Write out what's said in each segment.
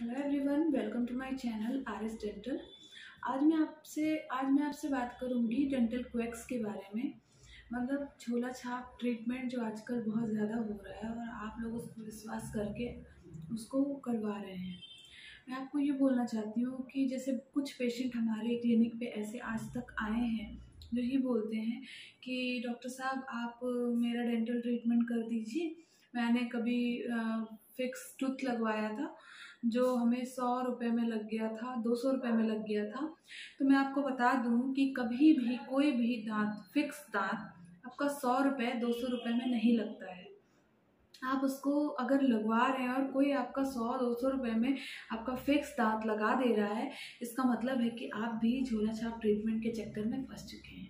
Hello everyone, welcome to my channel RS dental. आज मैं आपसे बात करूंगी डेंटल क्वैक्स के बारे में। मतलब झोला छाप ट्रीटमेंट जो आजकल बहुत ज़्यादा हो रहा है और आप लोग उस पर विश्वास करके उसको करवा रहे हैं। मैं आपको ये बोलना चाहती हूँ कि जैसे कुछ पेशेंट हमारे क्लिनिक पे ऐसे आज तक आए हैं जो ये बोलते हैं कि डॉक्टर साहब आप मेरा डेंटल ट्रीटमेंट कर दीजिए। मैंने कभी फिक्स टूथ लगवाया था जो हमें 100 रुपये में लग गया था, 200 रुपये में लग गया था। तो मैं आपको बता दूं कि कभी भी कोई भी दांत फिक्स दांत आपका 100 रुपये 200 रुपये में नहीं लगता है। आप उसको अगर लगवा रहे हैं और कोई आपका 100-200 रुपये में आपका फिक्स दांत लगा दे रहा है, इसका मतलब है कि आप भी झोला छाप ट्रीटमेंट के चक्कर में फंस चुके हैं।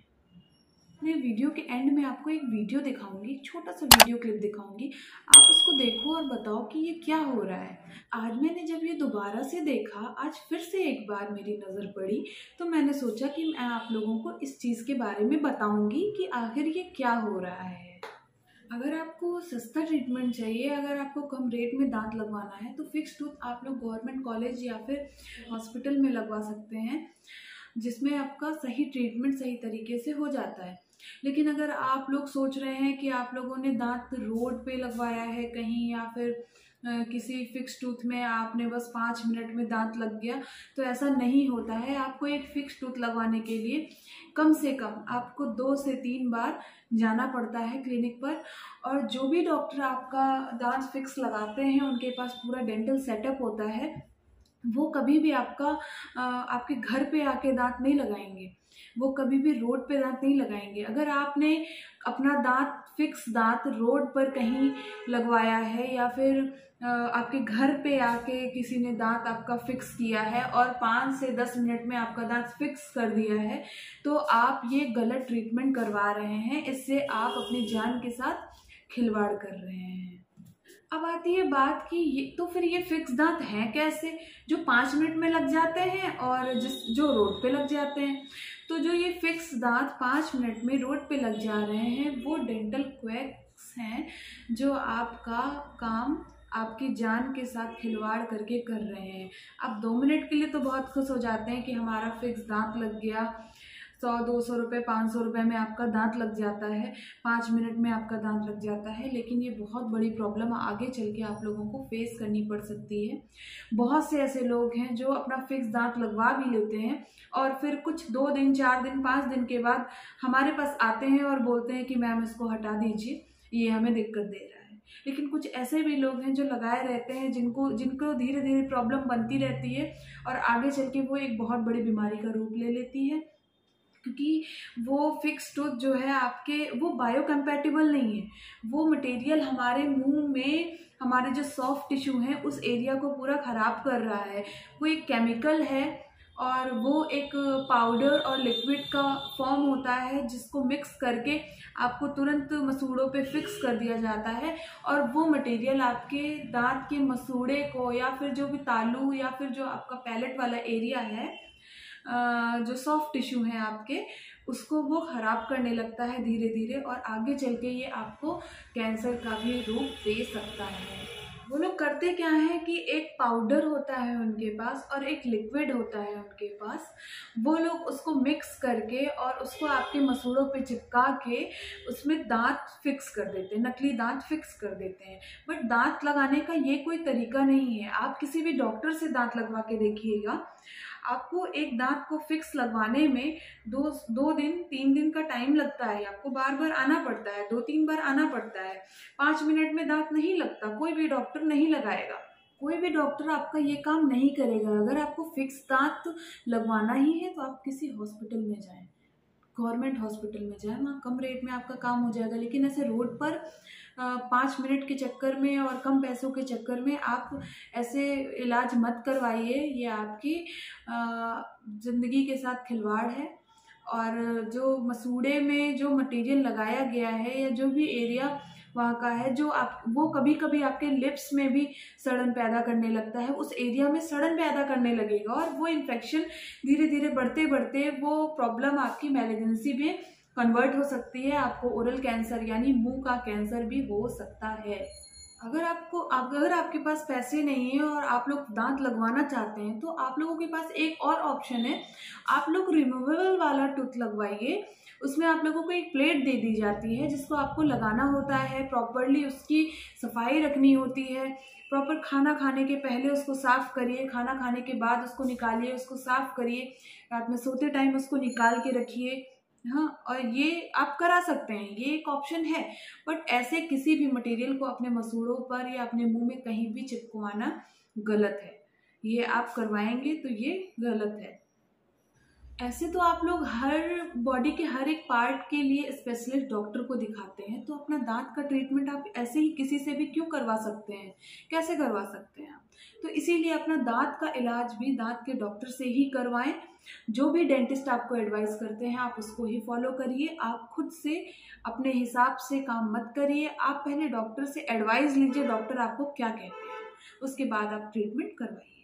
मैं वीडियो के एंड में आपको एक वीडियो दिखाऊंगी, छोटा सा वीडियो क्लिप दिखाऊंगी। आप उसको देखो और बताओ कि ये क्या हो रहा है। आज मैंने जब ये दोबारा से देखा, आज फिर से एक बार मेरी नज़र पड़ी, तो मैंने सोचा कि मैं आप लोगों को इस चीज़ के बारे में बताऊंगी कि आखिर ये क्या हो रहा है। अगर आपको सस्ता ट्रीटमेंट चाहिए, अगर आपको कम रेट में दांत लगवाना है, तो फिक्स टूथ आप लोग गवर्नमेंट कॉलेज या फिर हॉस्पिटल में लगवा सकते हैं, जिसमें आपका सही ट्रीटमेंट सही तरीके से हो जाता है। लेकिन अगर आप लोग सोच रहे हैं कि आप लोगों ने दांत रोड पे लगवाया है कहीं, या फिर किसी फिक्स टूथ में आपने बस 5 मिनट में दांत लग गया, तो ऐसा नहीं होता है। आपको एक फिक्स टूथ लगवाने के लिए कम से कम आपको 2 से 3 बार जाना पड़ता है क्लिनिक पर। और जो भी डॉक्टर आपका दांत फिक्स लगाते हैं उनके पास पूरा डेंटल सेटअप होता है। वो कभी भी आपके घर पे आके दांत नहीं लगाएंगे, वो कभी भी रोड पे दांत नहीं लगाएंगे। अगर आपने अपना फिक्स दांत रोड पर कहीं लगवाया है, या फिर आपके घर पे आके किसी ने दांत आपका फिक्स किया है और 5 से 10 मिनट में आपका दांत फिक्स कर दिया है, तो आप ये गलत ट्रीटमेंट करवा रहे हैं। इससे आप अपनी जान के साथ खिलवाड़ कर रहे हैं। अब आती है बात कि ये फिक्स दांत हैं कैसे, जो 5 मिनट में लग जाते हैं और जो रोड पे लग जाते हैं। तो जो ये फिक्स दांत 5 मिनट में रोड पे लग जा रहे हैं, वो डेंटल क्वैक्स हैं, जो आपका काम आपकी जान के साथ खिलवाड़ करके कर रहे हैं। आप 2 मिनट के लिए तो बहुत खुश हो जाते हैं कि हमारा फिक्स दांत लग गया, 100-200 रुपये 500 रुपये में आपका दांत लग जाता है, 5 मिनट में आपका दांत लग जाता है। लेकिन ये बहुत बड़ी प्रॉब्लम आगे चल के आप लोगों को फेस करनी पड़ सकती है। बहुत से ऐसे लोग हैं जो अपना फिक्स दांत लगवा भी लेते हैं और फिर कुछ 2 दिन 4 दिन 5 दिन के बाद हमारे पास आते हैं और बोलते हैं कि मैम इसको हटा दीजिए, ये हमें दिक्कत दे रहा है। लेकिन कुछ ऐसे भी लोग हैं जो लगाए रहते हैं, जिनको धीरे धीरे प्रॉब्लम बनती रहती है और आगे चल के वो एक बहुत बड़ी बीमारी का रूप ले लेती है। क्योंकि वो फिक्स टूथ जो है आपके, वो बायोकम्पैटिबल नहीं है। वो मटेरियल हमारे मुंह में, हमारे जो सॉफ्ट टिश्यू है उस एरिया को पूरा ख़राब कर रहा है। वो एक केमिकल है और वो एक पाउडर और लिक्विड का फॉर्म होता है, जिसको मिक्स करके आपको तुरंत मसूड़ों पे फिक्स कर दिया जाता है। और वो मटेरियल आपके दांत के मसूड़े को, या फिर जो भी तालू, या फिर जो आपका पैलेट वाला एरिया है, जो सॉफ्ट टिश्यू है आपके, उसको वो ख़राब करने लगता है धीरे धीरे। और आगे चल के ये आपको कैंसर का भी रूप दे सकता है। वो लोग करते क्या है कि एक पाउडर होता है उनके पास और एक लिक्विड होता है उनके पास। वो लोग उसको मिक्स करके और उसको आपके मसूड़ों पे चिपका के उसमें दांत फिक्स कर देते हैं, नकली दांत फिक्स कर देते हैं। बट दांत लगाने का ये कोई तरीका नहीं है। आप किसी भी डॉक्टर से दांत लगवा के देखिएगा, आपको एक दांत को फिक्स लगवाने में 2 दिन 3 दिन का टाइम लगता है। आपको बार बार आना पड़ता है, 2-3 बार आना पड़ता है। 5 मिनट में दांत नहीं लगता, कोई भी डॉक्टर नहीं लगाएगा, कोई भी डॉक्टर आपका ये काम नहीं करेगा। अगर आपको फिक्स दांत लगवाना ही है तो आप किसी हॉस्पिटल में जाएं, गवर्नमेंट हॉस्पिटल में जाएं, वहाँ कम रेट में आपका काम हो जाएगा। लेकिन ऐसे रोड पर 5 मिनट के चक्कर में और कम पैसों के चक्कर में आप ऐसे इलाज मत करवाइए। ये आपकी ज़िंदगी के साथ खिलवाड़ है। और जो मसूड़े में जो मटेरियल लगाया गया है, या जो भी एरिया वहाँ का है, वो कभी कभी आपके लिप्स में भी सड़न पैदा करने लगता है, उस एरिया में सड़न पैदा करने लगेगा और वो इन्फेक्शन धीरे धीरे बढ़ते बढ़ते वो प्रॉब्लम आपकी मैलिग्नेंसी में कन्वर्ट हो सकती है। आपको ओरल कैंसर यानी मुंह का कैंसर भी हो सकता है। अगर आपके पास पैसे नहीं है और आप लोग दांत लगवाना चाहते हैं तो आप लोगों के पास एक और ऑप्शन है। आप लोग रिमूवेबल वाला टूथ लगवाइए। उसमें आप लोगों को एक प्लेट दे दी जाती है जिसको आपको लगाना होता है, प्रॉपरली उसकी सफाई रखनी होती है। प्रॉपर खाना खाने के पहले उसको साफ करिए, खाना खाने के बाद उसको निकालिए, उसको साफ करिए, रात में सोते टाइम उसको निकाल के रखिए। हाँ, और ये आप करा सकते हैं, ये एक ऑप्शन है। बट ऐसे किसी भी मटेरियल को अपने मसूड़ों पर या अपने मुंह में कहीं भी चिपकवाना गलत है। ये आप करवाएंगे तो ये गलत है। ऐसे तो आप लोग हर बॉडी के हर एक पार्ट के लिए स्पेशलिस्ट डॉक्टर को दिखाते हैं, तो अपना दांत का ट्रीटमेंट आप ऐसे ही किसी से भी क्यों करवा सकते हैं, कैसे करवा सकते हैं आप? तो इसीलिए अपना दांत का इलाज भी दांत के डॉक्टर से ही करवाएं। जो भी डेंटिस्ट आपको एडवाइस करते हैं आप उसको ही फॉलो करिए। आप खुद से अपने हिसाब से काम मत करिए। आप पहले डॉक्टर से एडवाइस लीजिए, डॉक्टर आपको क्या कहते हैं, उसके बाद आप ट्रीटमेंट करवाइए।